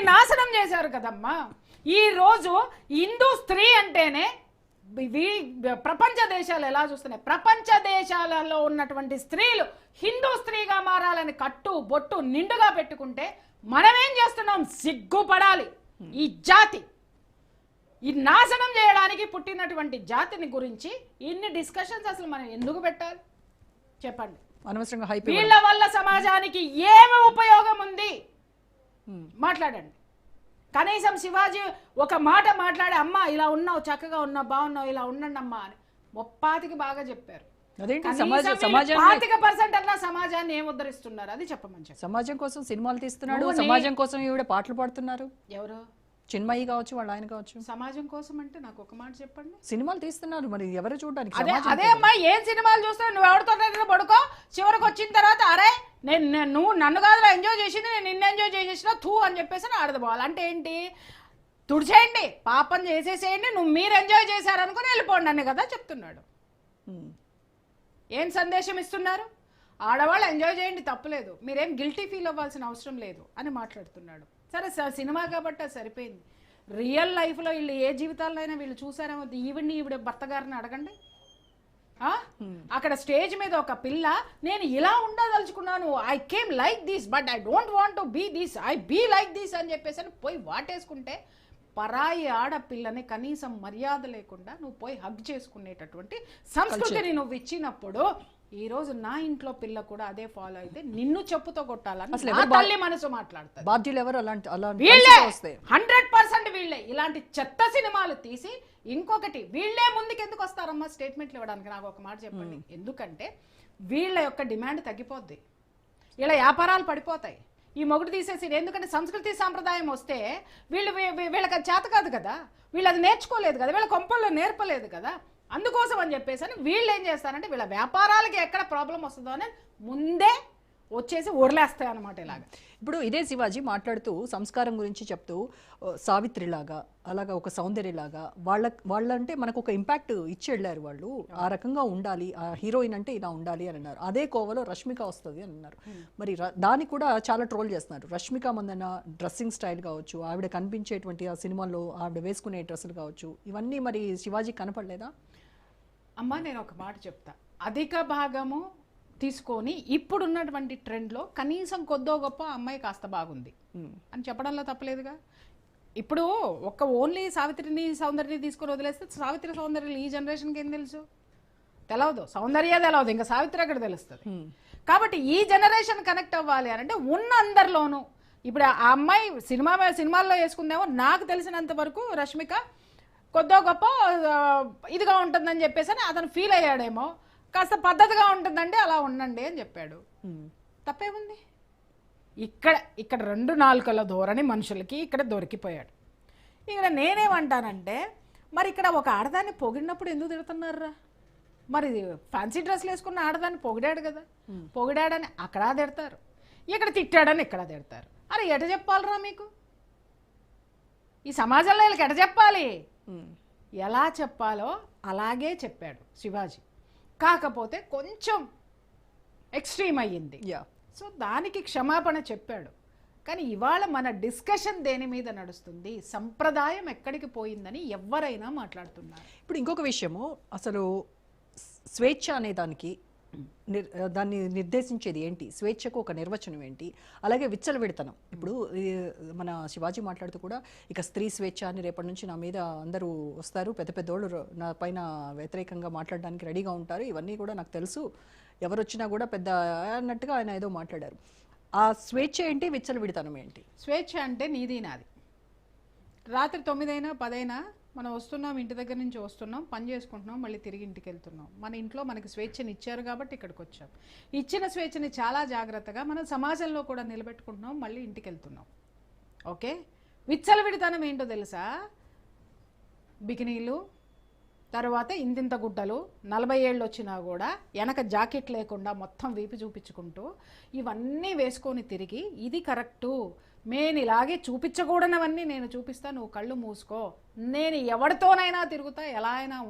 నాశనం చేశారు కదమ్మా. ఈ రోజు హిందూ స్త్రీ అంటేనే ప్రపంచ దేశాలు ఎలా చూస్తున్నాయి? ప్రపంచ దేశాలలో ఉన్నటువంటి స్త్రీలు హిందూ స్త్రీగా మారాలని కట్టు బొట్టు నిండుగా పెట్టుకుంటే మనం ఏం చేస్తున్నాం? సిగ్గుపడాలి. ఈ జాతి ఈ నాశనం చేయడానికి పుట్టినటువంటి జాతిని గురించి ఇన్ని డిస్కషన్స్ అసలు మనం ఎందుకు పెట్టాలి చెప్పండి? అనవసరంగా వీళ్ళ వల్ల సమాజానికి ఏమి ఉపయోగం ఉంది? మాట్లాడండి. కనీసం శివాజీ ఒక మాట మాట్లాడి, అమ్మ ఇలా ఉన్నావు, చక్కగా ఉన్నావు, బాగున్నావు, ఇలా ఉండండి అమ్మా అని ముప్పాతికి బాగా చెప్పారు. 25% అన్నా సమాజాన్ని ఏం ఉద్ధరిస్తున్నారు అది చెప్పమని చెప్పి. సమాజం కోసం సినిమాలు తీస్తున్నాడు, సమాజం కోసం ఈవిడ పాటలు పాడుతున్నారు. ఎవరు? చిన్మయి కావచ్చు, వాళ్ళ ఆయన కావచ్చు. సమాజం కోసం అంటే నాకు ఒక మాట చెప్పండి. సినిమాలు తీస్తున్నారు, మరి ఎవరు చూడడానికి? అదే అమ్మా, ఏం సినిమాలు చూస్తున్నావు? నువ్వు ఎవరితో పడుకో, చివరికి వచ్చిన తర్వాత అరే నువ్వు నన్ను కాదు ఎంజాయ్ చేసింది, నేను నిన్ను ఎంజాయ్ చేసేసిన థూ అని చెప్పేసి ఆడదపోవాలి. అంటే ఏంటి? తుడిచేయండి, పాపం చేసేసేయండి, మీరు ఎంజాయ్ చేశారనుకుని వెళ్ళిపోండి అని కదా చెప్తున్నాడు. ఏం సందేశం ఇస్తున్నారు? ఆడవాళ్ళు ఎంజాయ్ చేయండి, తప్పులేదు, మీరేం గిల్టీ ఫీల్ అవ్వాల్సిన అవసరం లేదు అని మాట్లాడుతున్నాడు. సరే సినిమా కాబట్టి అది సరిపోయింది. రియల్ లైఫ్లో వీళ్ళు ఏ జీవితాలైనా వీళ్ళు చూసారేమో. ఈవిడ భర్త గారిని అడగండి. అక్కడ స్టేజ్ మీద ఒక పిల్ల, నేను ఇలా ఉండదలుచుకున్నాను, I came like this but I don't want to be this, I be like this అని చెప్పేసి పోయి వాటేసుకుంటే, పరాయి ఆడపిల్లని కనీసం మర్యాద లేకుండా నువ్వు పోయి హగ్ చేసుకునేటటువంటి సంస్కృతిని నువ్వు ఇచ్చినప్పుడు, ఈ రోజు నా ఇంట్లో పిల్ల కూడా అదే ఫాలో అయితే నిన్ను చెప్పుతో కొట్టాలని తల్లి మనసు మాట్లాడతారు. బాధ్యులు ఎవరు? వీళ్ళే 100% వీళ్ళే. ఇలాంటి చెత్త సినిమాలు తీసి ఇంకొకటి వీళ్ళే ముందుకు ఎందుకు వస్తారమ్మా స్టేట్మెంట్లు ఇవ్వడానికి? నాకు ఒక మాట చెప్పండి. ఎందుకంటే వీళ్ళ యొక్క డిమాండ్ తగ్గిపోద్ది, వీళ్ళ వ్యాపారాలు పడిపోతాయి. ఈ మొగుడు తీసేసి, ఎందుకంటే సంస్కృతి సాంప్రదాయం వస్తే వీళ్ళకి అది చేత కాదు కదా, వీళ్ళు అది నేర్చుకోలేదు కదా, వీళ్ళ కొంపల్లో నేర్పలేదు కదా. అందుకోసం అని చెప్పేసి వీళ్ళు ఏం చేస్తారంటే వీళ్ళ వ్యాపారాలకి ఎక్కడ ప్రాబ్లం వస్తుందో అని ముందే వచ్చేసి వదిలేస్తాయి అనమాట. ఇలాగా ఇప్పుడు ఇదే శివాజీ మాట్లాడుతూ సంస్కారం గురించి చెప్తూ, సావిత్రిలాగా అలాగా ఒక సౌందర్యలాగా వాళ్ళంటే మనకు ఒక ఇంపాక్ట్ ఇచ్చి వెళ్ళారు. వాళ్ళు ఆ రకంగా ఉండాలి, ఆ హీరోయిన్ అంటే ఇలా ఉండాలి అని అన్నారు. అదే కోవలో రష్మిక వస్తుంది అని అన్నారు. మరి దాన్ని కూడా చాలా ట్రోల్ చేస్తున్నారు. రష్మిక మందన డ్రెస్సింగ్ స్టైల్ కావచ్చు, ఆవిడ కనిపించేటువంటి ఆ సినిమాల్లో ఆవిడ వేసుకునే డ్రెస్సులు కావచ్చు, ఇవన్నీ మరి శివాజీ కనపడలేదా? అమ్మా నేను ఒక మాట చెప్తా, అధిక భాగము తీసుకొని ఇప్పుడున్నటువంటి ట్రెండ్లో కనీసం కొద్దో గొప్ప అమ్మాయి కాస్త బాగుంది అని చెప్పడంలో తప్పలేదుగా. ఇప్పుడు ఒక్క ఓన్లీ సావిత్రిని సౌందర్యని తీసుకొని వదిలేస్తే సావిత్రి సౌందర్యలు ఈ జనరేషన్కి ఏం తెలుసు? తెలవదు, సౌందర్య తెలవదు, ఇంకా సావిత్రి అక్కడ తెలుస్తుంది. కాబట్టి ఈ జనరేషన్ కనెక్ట్ అవ్వాలి అని అంటే ఉన్న అందరిలోనూ ఇప్పుడు ఆ అమ్మాయి సినిమాల్లో వేసుకుందేమో నాకు తెలిసినంత వరకు రష్మిక కొద్దో గొప్ప ఇదిగా ఉంటుందని చెప్పేసి అతను ఫీల్ అయ్యాడేమో. కాస్త పద్ధతిగా ఉంటుందండి, అలా ఉండండి అని చెప్పాడు. తప్పేముంది? ఇక్కడ 2 నాలుకల ధోరణి మనుషులకి ఇక్కడ దొరికిపోయాడు. ఇక్కడ నేనేమంటానంటే, మరి ఇక్కడ ఒక ఆడదాన్ని పొగిడినప్పుడు ఎందుకు తిడుతున్నారా? మరి ఫ్యాన్సీ డ్రెస్లు వేసుకున్న ఆడదాన్ని పొగిడాడు కదా, పొగిడాడని అక్కడ తిడతారు, ఇక్కడ తిట్టాడని ఇక్కడ తిడతారు. అరే ఎట చెప్పాలరా మీకు? ఈ సమాజంలో వీళ్ళకి ఎట చెప్పాలి? ఎలా చెప్పాలో అలాగే చెప్పాడు శివాజీ. కాకపోతే కొంచెం ఎక్స్ట్రీమ్ అయ్యింది. సో దానికి క్షమాపణ చెప్పాడు. కానీ ఇవాళ మన డిస్కషన్ దేని మీద నడుస్తుంది? సంప్రదాయం ఎక్కడికి పోయిందని ఎవరైనా మాట్లాడుతున్నారు. ఇప్పుడు ఇంకొక విషయము, అసలు స్వేచ్ఛ అనే దాన్ని నిర్దేశించేది ఏంటి? స్వేచ్ఛకు ఒక నిర్వచనం ఏంటి? అలాగే విచ్చలవిడతనం. ఇప్పుడు మన శివాజీ మాట్లాడుతూ కూడా ఇక స్త్రీ స్వేచ్ఛ అని రేపటి నుంచి నా మీద అందరూ వస్తారు, పెద్ద పెద్దోళ్ళు నా పైన వ్యతిరేకంగా మాట్లాడడానికి రెడీగా ఉంటారు, ఇవన్నీ కూడా నాకు తెలుసు, ఎవరు వచ్చినా కూడా పెద్ద అన్నట్టుగా ఆయన ఏదో మాట్లాడారు. ఆ స్వేచ్ఛ ఏంటి, విచ్చలవిడతనం ఏంటి? స్వేచ్ఛ అంటే నీది నాది. రాత్రి 9 అయినా 10 అయినా మనం వస్తున్నాం, ఇంటి దగ్గర నుంచి వస్తున్నాం, పని చేసుకుంటున్నాం, మళ్ళీ తిరిగి ఇంటికి వెళ్తున్నాం. మన ఇంట్లో మనకి స్వేచ్ఛని ఇచ్చారు కాబట్టి ఇక్కడికి వచ్చాం. ఇచ్చిన స్వేచ్ఛని చాలా జాగ్రత్తగా మనం సమాజంలో కూడా నిలబెట్టుకుంటున్నాం, మళ్ళీ ఇంటికి వెళ్తున్నాం. ఓకే, విచ్చలవిడితనం ఏంటో తెలుసా? బికినీలు, తర్వాత ఇంతింత గుడ్డలు, 40 ఏళ్ళు వచ్చినా కూడా వెనక జాకెట్ లేకుండా మొత్తం వీపు చూపించుకుంటూ ఇవన్నీ వేసుకొని తిరిగి ఇది కరెక్టు, నేను ఇలాగే చూపించకూడనవన్నీ నేను చూపిస్తా, నువ్వు కళ్ళు మూసుకో, నేను ఎవరితోనైనా తిరుగుతా, ఎలా అయినా